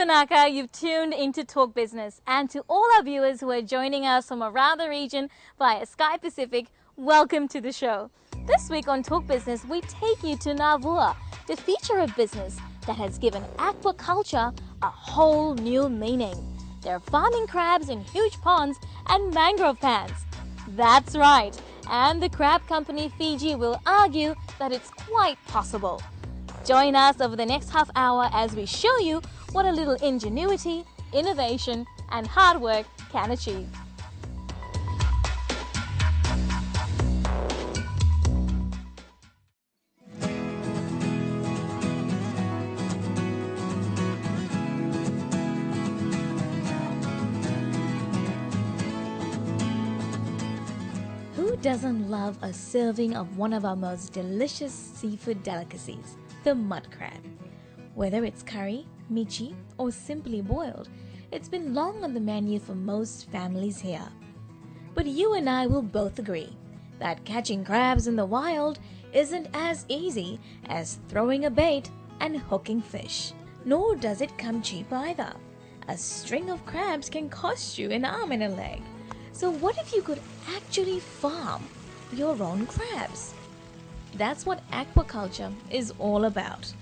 Tanaka, you've tuned into Talk Business, and to all our viewers who are joining us from around the region via Sky Pacific, welcome to the show. This week on Talk Business, we take you to Navua to feature a business that has given aquaculture a whole new meaning. They're farming crabs in huge ponds and mangrove pans. That's right, and the crab company Fiji will argue that it's quite possible. Join us over the next half hour as we show you what a little ingenuity, innovation, and hard work can achieve. Who doesn't love a serving of one of our most delicious seafood delicacies, the mud crab? Whether it's curry, michi, or simply boiled, it's been long on the menu for most families here. But you and I will both agree that catching crabs in the wild isn't as easy as throwing a bait and hooking fish. Nor does it come cheap either. A string of crabs can cost you an arm and a leg. So what if you could actually farm your own crabs? That's what aquaculture is all about.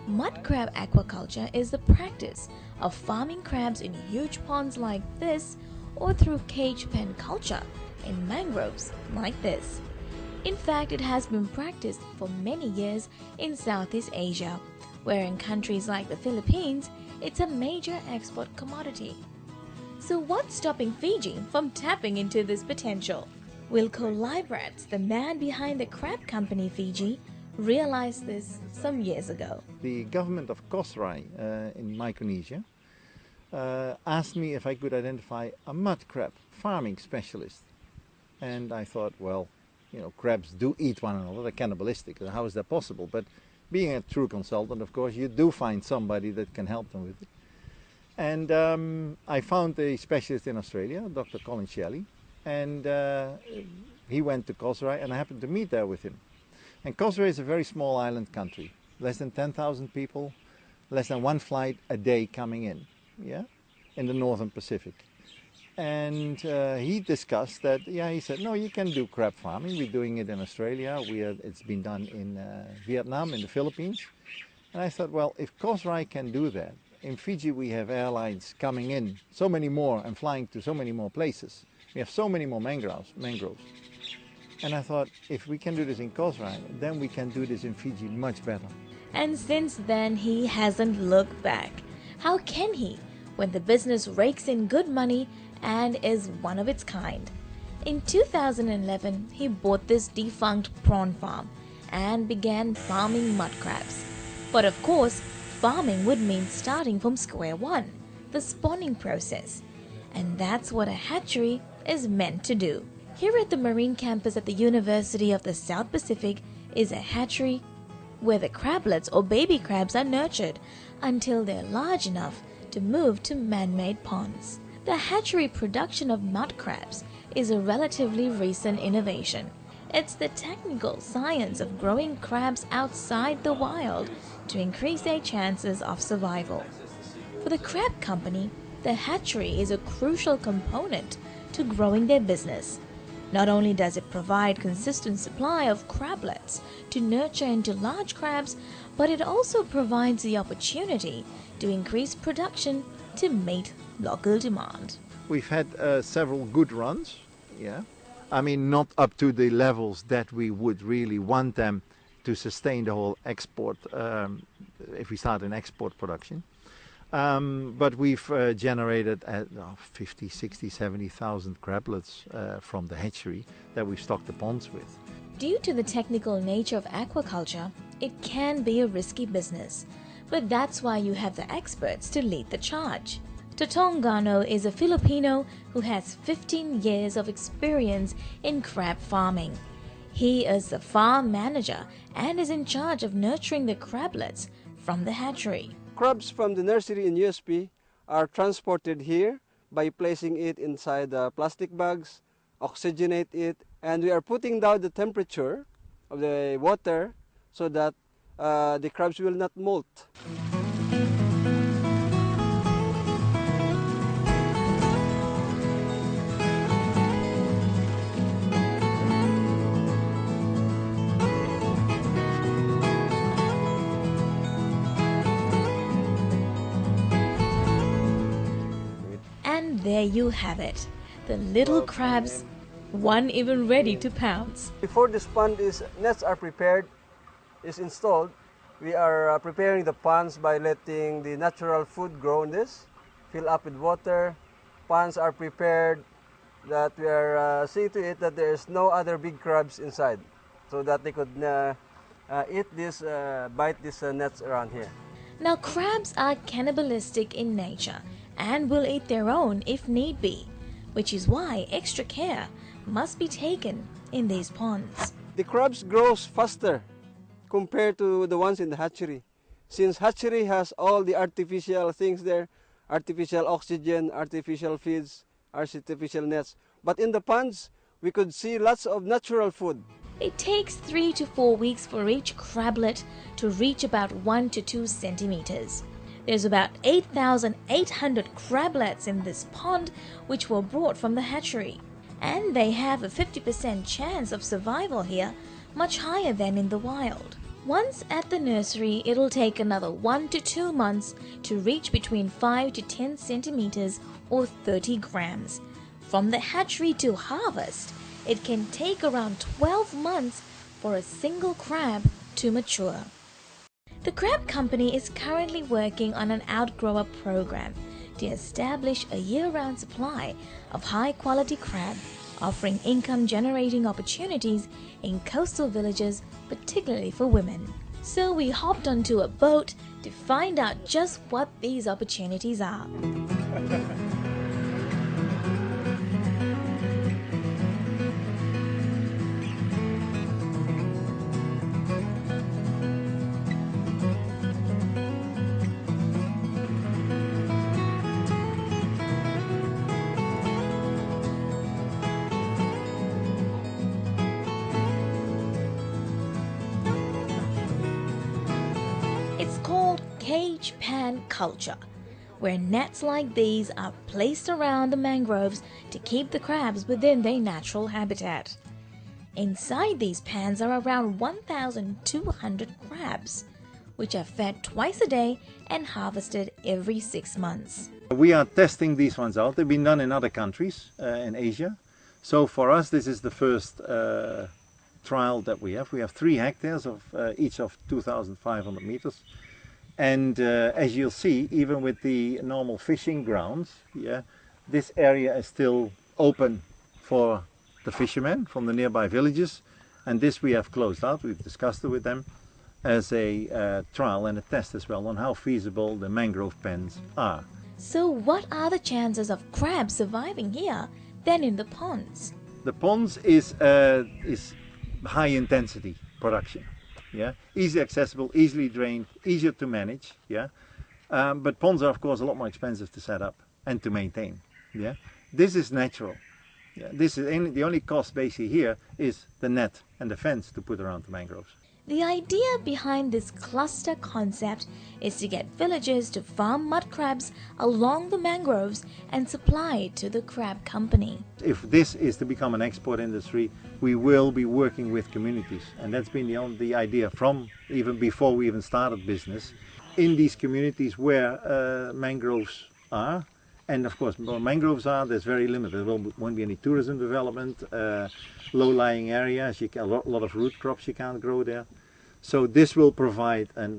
Mud crab aquaculture is the practice of farming crabs in huge ponds like this, or through cage pen culture in mangroves like this. In fact, it has been practiced for many years in Southeast Asia, where in countries like the Philippines, it's a major export commodity. So what's stopping Fiji from tapping into this potential? Will Librats, the man behind the crab company Fiji, realize this some years ago? The government of Kosrae in Micronesia asked me if I could identify a mud crab farming specialist. And I thought, well, you know, crabs do eat one another, they're cannibalistic. How is that possible? But being a true consultant, of course, you do find somebody that can help them with it. And I found a specialist in Australia, Dr. Colin Shelley, and he went to Kosrae, and I happened to meet there with him. And Kosrae is a very small island country, less than 10,000 people, less than one flight a day coming in, in the Northern Pacific. And he discussed that, he said, no, you can do crab farming. We're doing it in Australia. It's been done in Vietnam, in the Philippines. And I thought, well, if Kosrae can do that, in Fiji we have airlines coming in, so many more, and flying to so many more places. We have so many more mangroves. And I thought, if we can do this in Kosrae, then we can do this in Fiji much better. And since then, he hasn't looked back. How can he, when the business rakes in good money and is one of its kind? In 2011, he bought this defunct prawn farm and began farming mud crabs. But of course, farming would mean starting from square one, the spawning process. And that's what a hatchery is meant to do. Here at the Marine Campus at the University of the South Pacific is a hatchery where the crablets or baby crabs are nurtured until they're large enough to move to man-made ponds. The hatchery production of mud crabs is a relatively recent innovation. It's the technical science of growing crabs outside the wild to increase their chances of survival. For the crab company, the hatchery is a crucial component to growing their business. Not only does it provide consistent supply of crablets to nurture into large crabs, but it also provides the opportunity to increase production to meet local demand. We've had several good runs, I mean, not up to the levels that we would really want them to sustain the whole export, if we start an export production. But we've generated 50, 60, 70,000 crablets from the hatchery that we've stocked the ponds with. Due to the technical nature of aquaculture, it can be a risky business. But that's why you have the experts to lead the charge. Totong Gano is a Filipino who has 15 years of experience in crab farming. He is the farm manager and is in charge of nurturing the crablets from the hatchery. Crabs from the nursery in USP are transported here by placing it inside the plastic bags, oxygenate it, and we are putting down the temperature of the water so that the crabs will not molt. there you have it. The little crabs, one even ready to pounce. Before this pond nets are prepared, is installed, we are preparing the ponds by letting the natural food grow in this, fill up with water. Ponds are prepared that we are seeing to it that there is no other big crabs inside, so that they could eat this, bite these nets around here. Now crabs are cannibalistic in nature and will eat their own if need be, which is why extra care must be taken in these ponds. The crabs grows faster compared to the ones in the hatchery. Since hatchery has all the artificial things there, artificial oxygen, artificial feeds, artificial nets. But in the ponds, we could see lots of natural food. It takes 3 to 4 weeks for each crablet to reach about 1 to 2 centimeters. There's about 8,800 crablets in this pond which were brought from the hatchery. And they have a 50% chance of survival here, much higher than in the wild. Once at the nursery, it'll take another 1 to 2 months to reach between 5 to 10 centimeters or 30 grams. From the hatchery to harvest, it can take around 12 months for a single crab to mature. The crab company is currently working on an outgrower program to establish a year-round supply of high-quality crab, offering income-generating opportunities in coastal villages, particularly for women. So we hopped onto a boat to find out just what these opportunities are. It's called cage pan culture, where nets like these are placed around the mangroves to keep the crabs within their natural habitat. Inside these pans are around 1,200 crabs, which are fed twice a day and harvested every 6 months. We are testing these ones out. They've been done in other countries in Asia. So for us, this is the first trial that we have. We have 3 hectares of each of 2,500 meters. And as you'll see, even with the normal fishing grounds, this area is still open for the fishermen from the nearby villages. And this we have closed out. We've discussed it with them as a trial and a test as well on how feasible the mangrove pens are. So what are the chances of crabs surviving here than in the ponds? The ponds is high intensity production, easily accessible, easily drained, easier to manage, but ponds are of course a lot more expensive to set up and to maintain. This is natural. This is the only cost basically here is the net and the fence to put around the mangroves. The idea behind this cluster concept is to get villagers to farm mud crabs along the mangroves and supply it to the crab company. If this is to become an export industry, we will be working with communities, and that's been the idea from even before we even started business. In these communities where mangroves are, and of course where mangroves are, there's very limited. There won't be any tourism development, low-lying areas, a lot of root crops you can't grow there. So this will provide a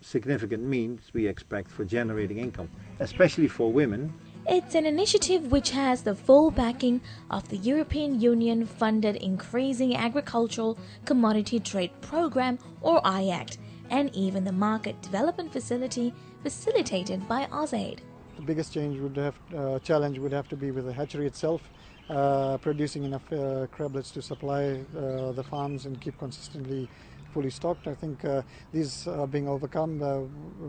significant means, we expect, for generating income, especially for women. It's an initiative which has the full backing of the European Union funded Increasing Agricultural Commodity Trade Program or IACT, and even the Market Development Facility facilitated by AusAid. The biggest challenge would have to be with the hatchery itself, producing enough crablets to supply the farms and keep consistently fully stocked. I think these are being overcome.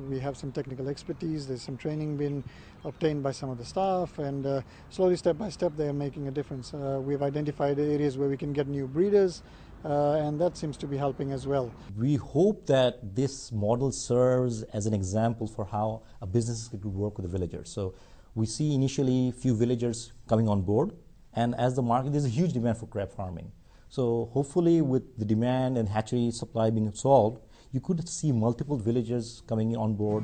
We have some technical expertise, there's some training being obtained by some of the staff, and slowly, step by step, they are making a difference. We've identified areas where we can get new breeders, and that seems to be helping as well. We hope that this model serves as an example for how a business could work with the villagers. So we see initially few villagers coming on board, and as the market, there's a huge demand for crab farming. So hopefully with the demand and hatchery supply being solved, you could see multiple villagers coming on board.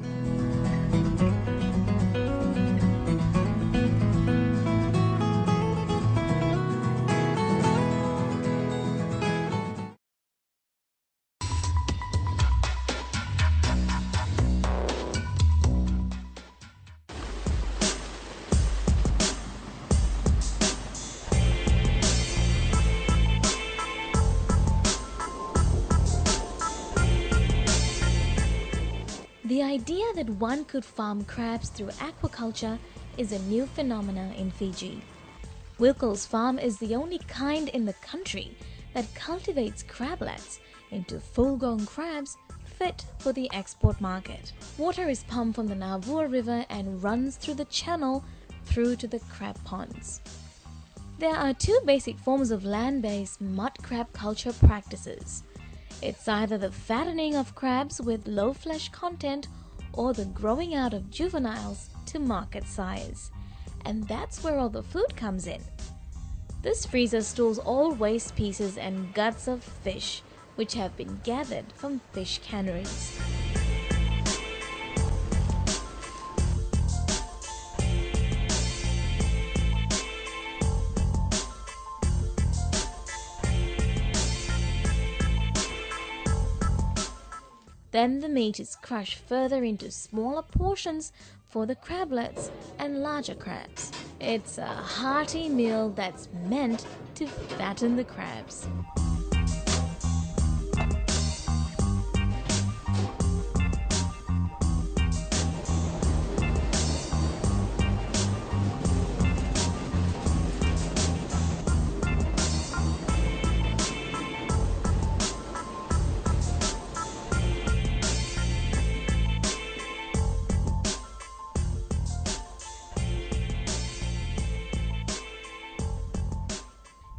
idea that one could farm crabs through aquaculture is a new phenomenon in Fiji. Wilkel's farm is the only kind in the country that cultivates crablets into full-grown crabs fit for the export market. Water is pumped from the Navua river and runs through the channel through to the crab ponds. There are two basic forms of land-based mud crab culture practices. It's either the fattening of crabs with low flesh content or the growing out of juveniles to market size. And that's where all the food comes in. This freezer stores all waste pieces and guts of fish which have been gathered from fish canneries. Then the meat is crushed further into smaller portions for the crablets and larger crabs. It's a hearty meal that's meant to fatten the crabs.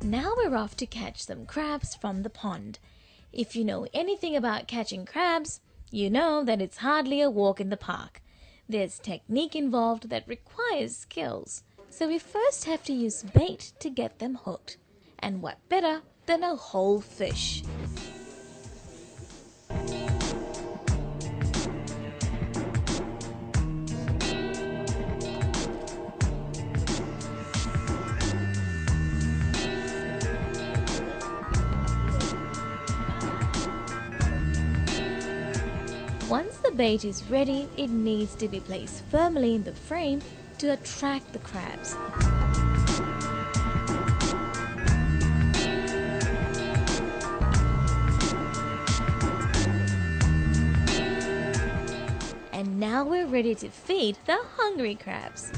Now we're off to catch some crabs from the pond. If you know anything about catching crabs, you know that it's hardly a walk in the park. There's technique involved that requires skills. So we first have to use bait to get them hooked. And what better than a whole fish? Once the bait is ready, it needs to be placed firmly in the frame to attract the crabs. And now we're ready to feed the hungry crabs.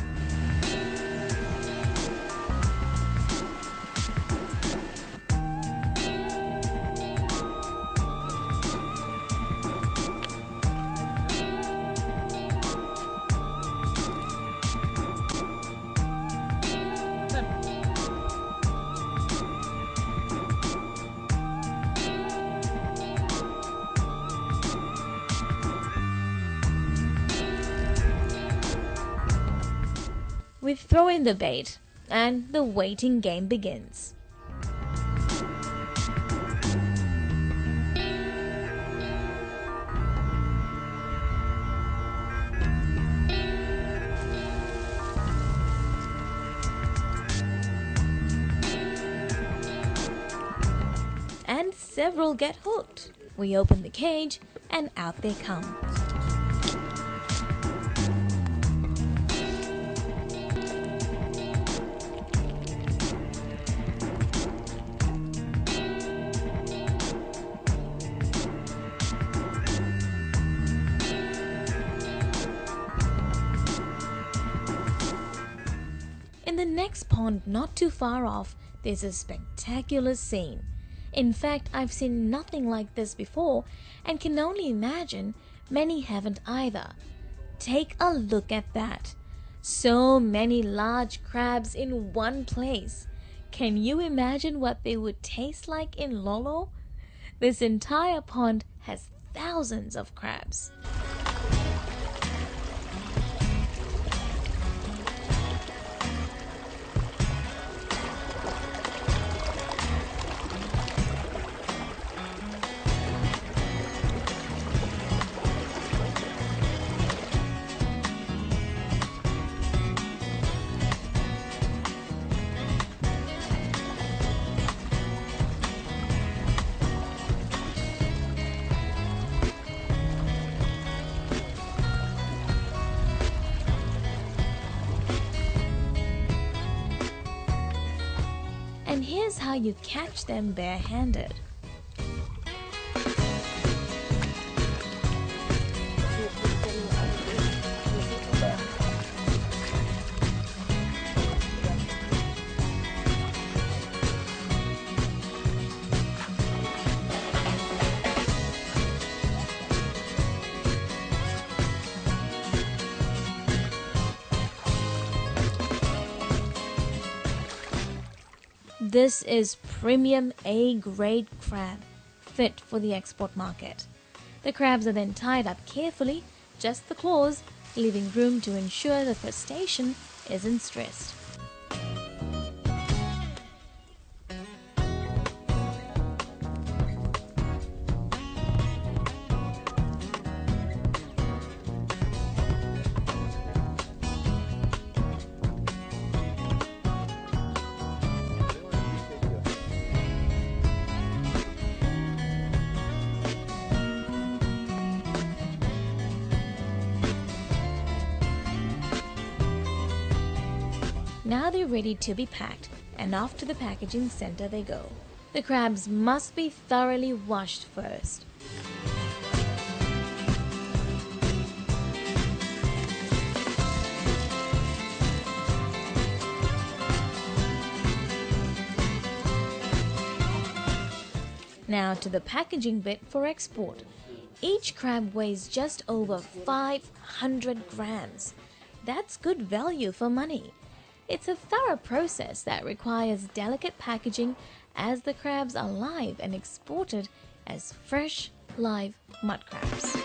We throw in the bait, and the waiting game begins. And several get hooked. We open the cage, and out they come. In the next pond not too far off, there's a spectacular scene. In fact, I've seen nothing like this before and can only imagine many haven't either. Take a look at that. So many large crabs in one place. Can you imagine what they would taste like in Lolo? This entire pond has thousands of crabs. And here's how you catch them barehanded. This is premium A-grade crab, fit for the export market. The crabs are then tied up carefully, just the claws, leaving room to ensure the crustacean isn't stressed. Now they're ready to be packed, and off to the packaging center they go. The crabs must be thoroughly washed first. Now to the packaging bit for export. Each crab weighs just over 500 grams. That's good value for money. It's a thorough process that requires delicate packaging, as the crabs are live and exported as fresh, live mud crabs.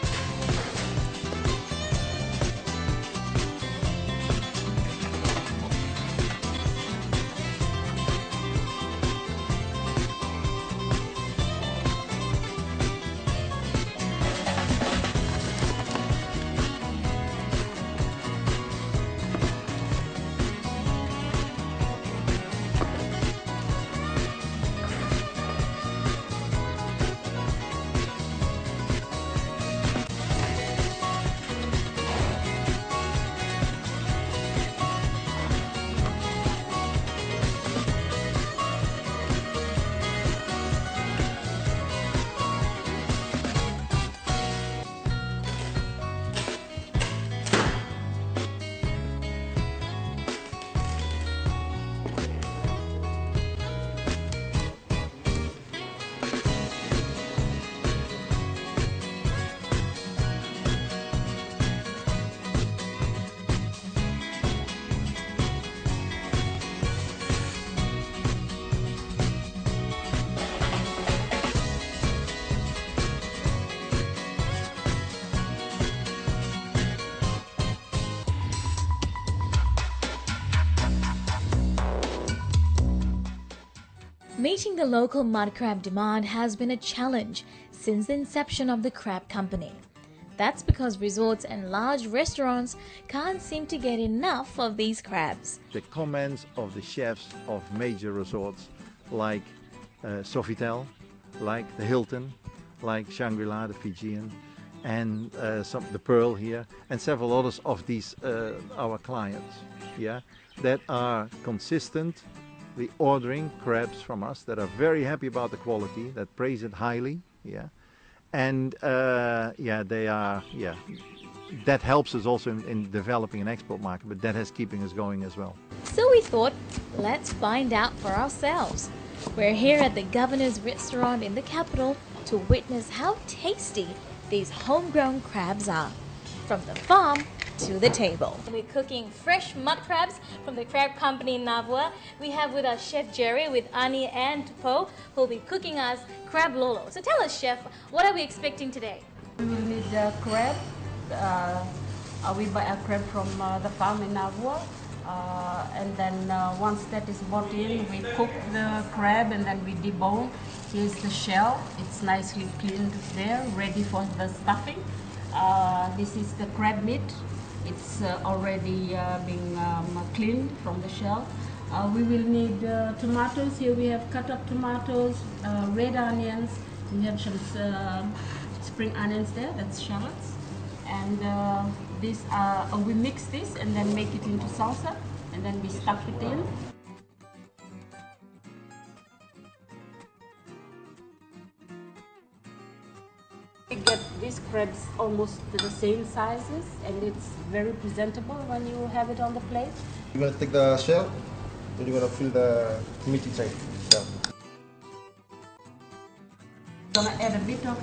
Meeting the local mud crab demand has been a challenge since the inception of the crab company. That's because resorts and large restaurants can't seem to get enough of these crabs. The comments of the chefs of major resorts like Sofitel, like the Hilton, like Shangri-La, the Fijian, and the Pearl here, and several others of these our clients, yeah, that are consistently ordering crabs from us, that are very happy about the quality, that praise it highly, yeah, and they are, that helps us also in developing an export market, but that is keeping us going as well. So we thought, let's find out for ourselves. We're here at the Governor's Restaurant in the capital to witness how tasty these homegrown crabs are. From the farm to the table. We're cooking fresh mud crabs from the crab company Navua. We have with us Chef Jerry with Ani and Tupo, who will be cooking us crab lolo. So tell us, Chef, what are we expecting today? We will need crab. We buy a crab from the farm in Navua. And then once that is brought in, we cook the crab and then we debone. Here's the shell. It's nicely cleaned there, ready for the stuffing. This is the crab meat. It's already being cleaned from the shell. We will need tomatoes. Here we have cut up tomatoes, red onions. We have some spring onions there, that's shallots. And we mix this and then make it into salsa, and then we stuff it in. We get these crabs almost the same sizes, and it's very presentable when you have it on the plate. You're going to take the shell, then you're going to fill the meat inside the shell. I'm going to add a bit of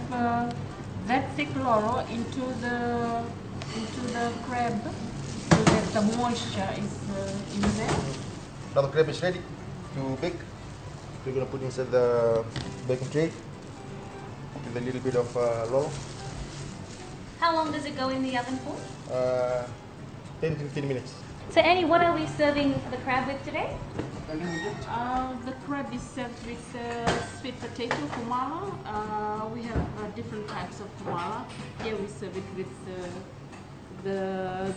that chloro into the crab so that the moisture is in there. Now the crab is ready to bake. We're gonna put inside the baking tray with a little bit of lolo. How long does it go in the oven for? 10 to 15 minutes. So Annie, what are we serving the crab with today? The crab is served with sweet potato kumala. We have different types of kumala. Here we serve it with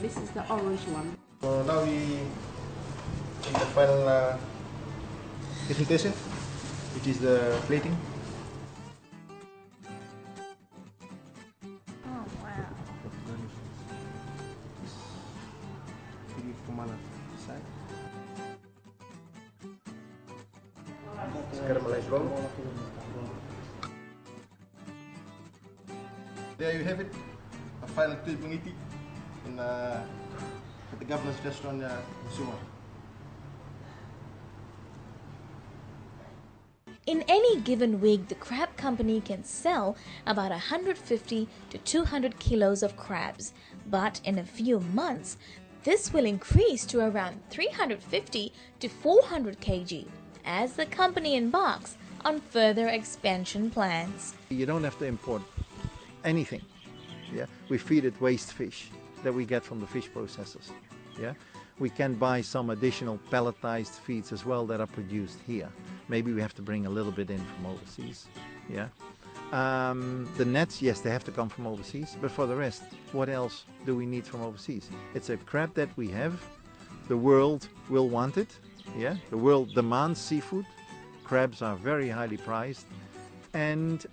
this is the orange one. So now we take the final presentation, which is the plating. Oh wow. Kumala side. Caramelized roll. There you have it, a final Tulpungiti in at the governor's restaurant Suma. In any given week, the crab company can sell about 150 to 200 kilos of crabs, but in a few months, this will increase to around 350 to 400 kg as the company embarks on further expansion plans. You don't have to import anything. Yeah, we feed it waste fish that we get from the fish processors. Yeah, we can buy some additional pelletized feeds as well that are produced here. Maybe we have to bring a little bit in from overseas. Yeah, the nets, yes, they have to come from overseas, but for the rest, what else do we need from overseas? It's a crab that we have. The world will want it. Yeah, the world demands seafood. Crabs are very highly prized, and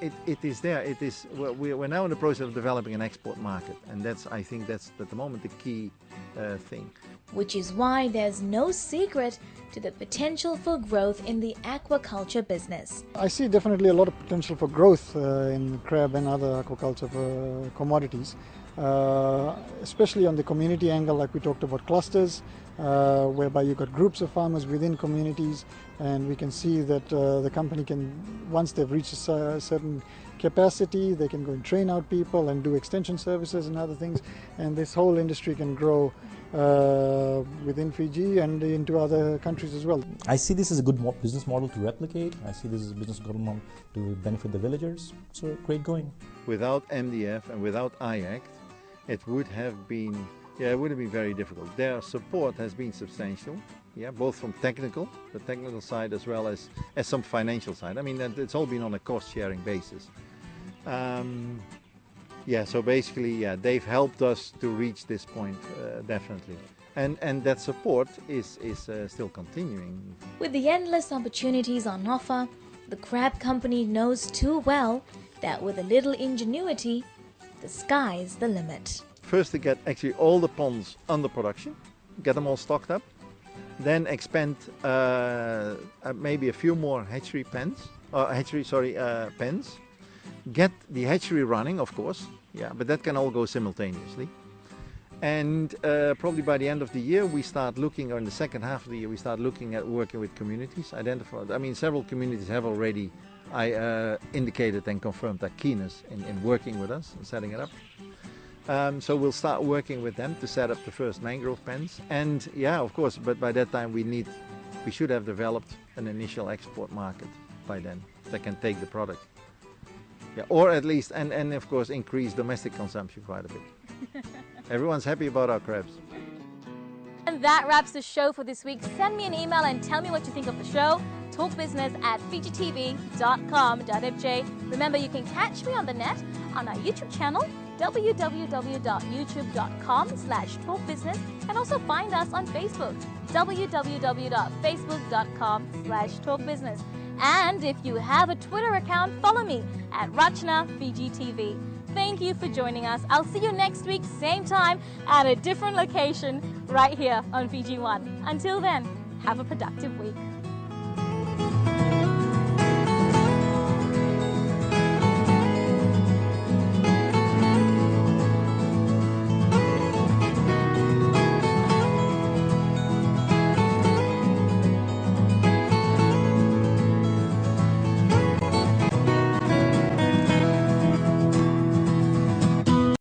it is there. It is. We're now in the process of developing an export market, and I think that's at the moment the key thing. Which is why there's no secret to the potential for growth in the aquaculture business. I see definitely a lot of potential for growth in crab and other aquaculture commodities, especially on the community angle, like we talked about clusters, whereby you've got groups of farmers within communities, and we can see that the company can, once they've reached a certain capacity, they can go and train out people and do extension services and other things, and this whole industry can grow within Fiji and into other countries as well. I see this as a good business model to replicate. I see this as a business model to benefit the villagers. So great going. Without MDF and without IACT, it would have been very difficult. Their support has been substantial, yeah, both from the technical side as well as some financial side. I mean, it's all been on a cost-sharing basis. Yeah, so basically, yeah, they've helped us to reach this point, definitely. And that support is still continuing. With the endless opportunities on offer, the crab company knows too well that with a little ingenuity, the sky's the limit. First to get actually all the ponds under production, get them all stocked up, then expand maybe a few more hatchery pens, get the hatchery running, of course, yeah, but that can all go simultaneously. And probably by the end of the year, we start looking, or in the second half of the year, we start looking at working with communities, identified. I mean, several communities have already indicated and confirmed their keenness in working with us and setting it up. So we'll start working with them to set up the first mangrove pens. And yeah, of course, but by that time we should have developed an initial export market by then that can take the product. Yeah, or at least, and of course, increase domestic consumption quite a bit. Everyone's happy about our crabs. And that wraps the show for this week. Send me an email and tell me what you think of the show. talkbusiness@fijitv.com.fj. Remember, you can catch me on the net on our YouTube channel, www.youtube.com/talkbusiness, and also find us on Facebook, www.facebook.com/talkbusiness. And if you have a Twitter account, follow me at RachnaFijiTV. Thank you for joining us. I'll see you next week, same time, at a different location, right here on Fiji One. Until then, have a productive week.